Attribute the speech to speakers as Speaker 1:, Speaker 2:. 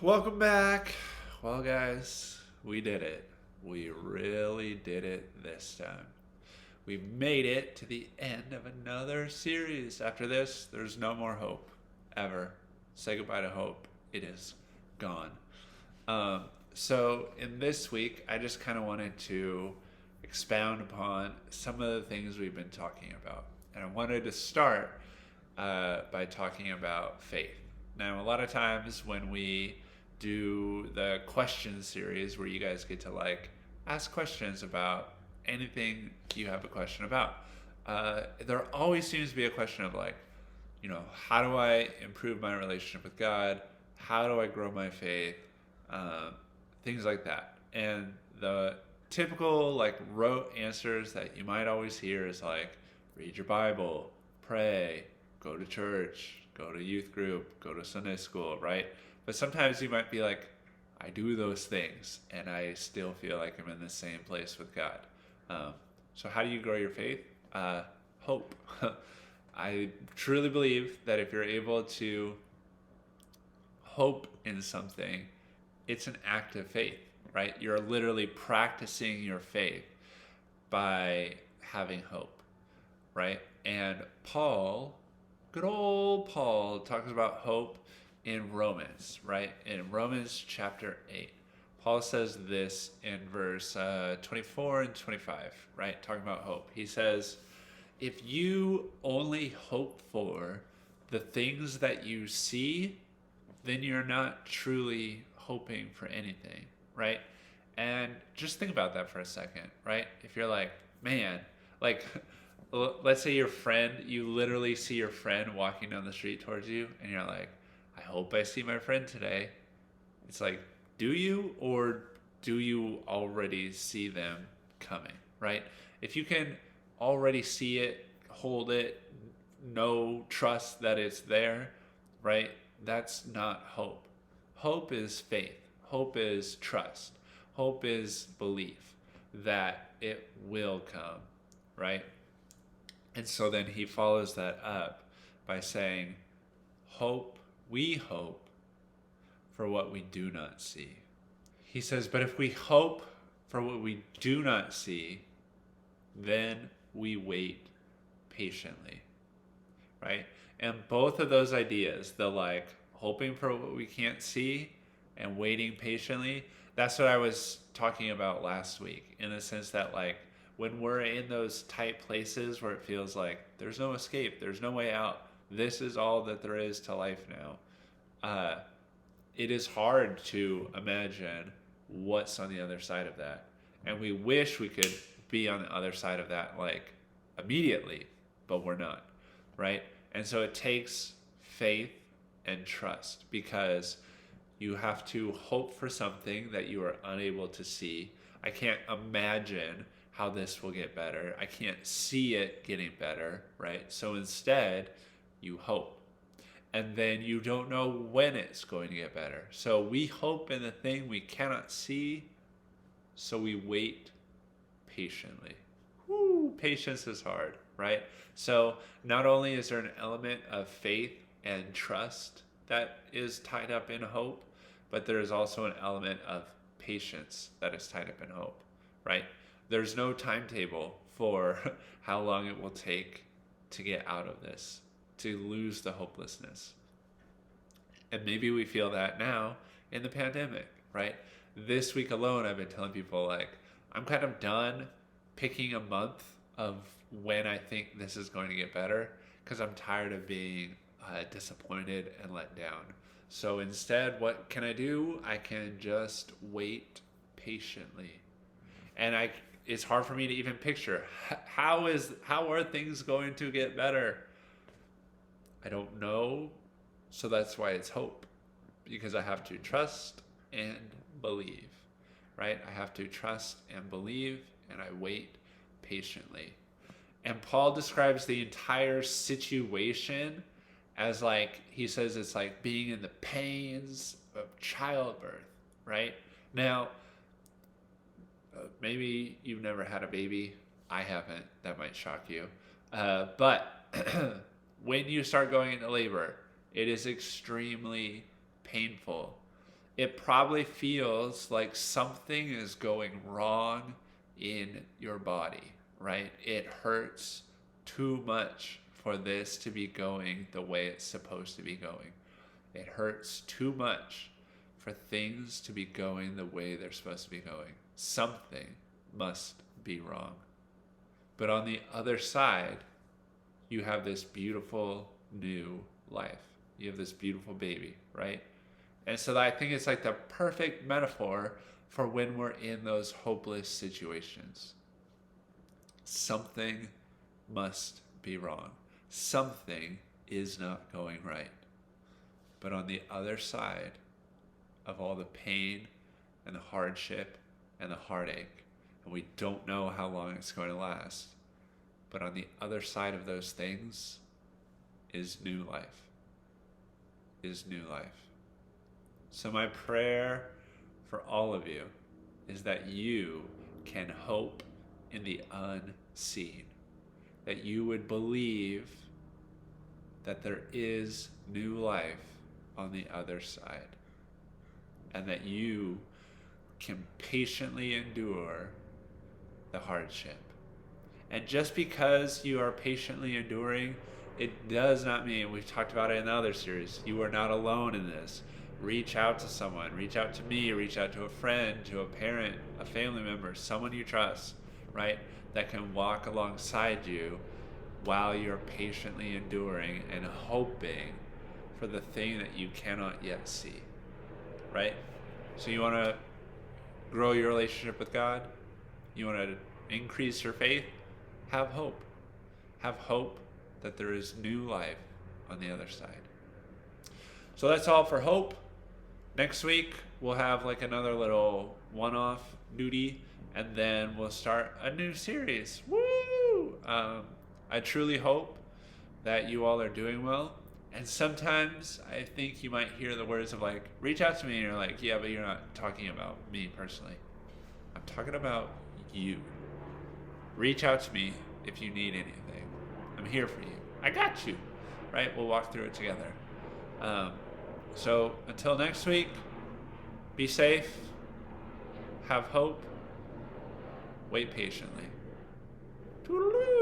Speaker 1: Welcome back. Well, guys, we did it. We really did it this time. We made it to the end of another series. After this, there's no more hope. Ever. Say goodbye to hope. It is gone. Um, so, in this week, I just kind of wanted to expound upon some of the things we've been talking about. And I wanted to start by talking about faith. Now, a lot of times when we do the question series where you guys get to ask questions about anything you have a question about, there always seems to be a question of how do I improve my relationship with God? How do I grow my faith? Um, Things like that. And the typical rote answers that you might always hear is read your Bible, pray, go to church, go to youth group, go to Sunday school, right? But sometimes you might be like, I do those things and I still feel like I'm in the same place with God. Um, so, how do you grow your faith? Hope. I truly believe that if you're able to hope in something, it's an act of faith, right? You're literally practicing your faith by having hope, right? And Paul, good old Paul, talks about hope in Romans, right? In Romans chapter 8. Paul says this in verse 24 and 25, right? Talking about hope. He says, if you only hope for the things that you see, then you're not truly hoping for anything, right? And just think about that for a second, right? If you're like, man, like, let's say you literally see your friend walking down the street towards you, and you're like, I hope I see my friend today. It's like, do you, or do you already see them coming, right? If you can already see it, hold it, know, trust that it's there, right? That's not hope. Hope is faith. Hope is trust. Hope is belief that it will come, right? And so then he follows that up by saying, we hope for what we do not see. He says, but if we hope for what we do not see, then we wait patiently, right? And both of those ideas, the hoping for what we can't see and waiting patiently, that's what I was talking about last week, in the sense that when we're in those tight places where it feels like there's no escape, there's no way out, this is all that there is to life now. It is hard to imagine what's on the other side of that. And we wish we could be on the other side of that immediately, but we're not, right? And so it takes faith and trust, because you have to hope for something that you are unable to see. I can't imagine how this will get better. I can't see it getting better, right? So instead, you hope. And then you don't know when it's going to get better. So we hope in the thing we cannot see, so we wait patiently. Woo, patience is hard, right? So not only is there an element of faith and trust that is tied up in hope, but there is also an element of patience that is tied up in hope, right? There's no timetable for how long it will take to get out of this, to lose the hopelessness. And maybe we feel that now in the pandemic, right? This week alone, I've been telling people I'm kind of done picking a month of when I think this is going to get better, because I'm tired of being disappointed and let down. So instead, what can I do? I can just wait patiently. And it's hard for me to even picture how are things going to get better? I don't know. So that's why it's hope, because I have to trust and believe, right? I have to trust and believe, and I wait patiently. And Paul describes the entire situation as he says it's like being in the pains of childbirth, right? Now, maybe you've never had a baby. I haven't. That might shock you. But when you start going into labor, it is extremely painful. it probably feels like something is going wrong in your body, right? It hurts too much for this to be going the way it's supposed to be going. It hurts too much for things to be going the way they're supposed to be going. Something must be wrong. But on the other side, you have this beautiful new life. You have this beautiful baby, right? And so I think it's like the perfect metaphor for when we're in those hopeless situations. Something must be wrong. Something is not going right. But on the other side of all the pain and the hardship and the heartache, and we don't know how long it's going to last, but on the other side of those things is new life. Is new life. So my prayer for all of you is that you can hope in the unseen, that you would believe that there is new life on the other side, and that you can patiently endure the hardship. And just because you are patiently enduring, it does not mean, we've talked about it in the other series, you are not alone in this. Reach out to someone, reach out to me, reach out to a friend, to a parent, a family member, someone you trust, right? That can walk alongside you while you're patiently enduring and hoping for the thing that you cannot yet see, right? So you want to grow your relationship with God? You want to increase your faith? Have hope. Have hope that there is new life on the other side. So that's all for hope. Next week, we'll have like another little one-off duty, and then we'll start a new series. Woo! I truly hope that you all are doing well. And sometimes I think you might hear the words of like, reach out to me, and you're like, yeah, but you're not talking about me personally. I'm talking about you. Reach out to me if you need anything. I'm here for you. I got you, right? We'll walk through it together. So until next week, be safe, have hope, wait patiently. Toodaloo.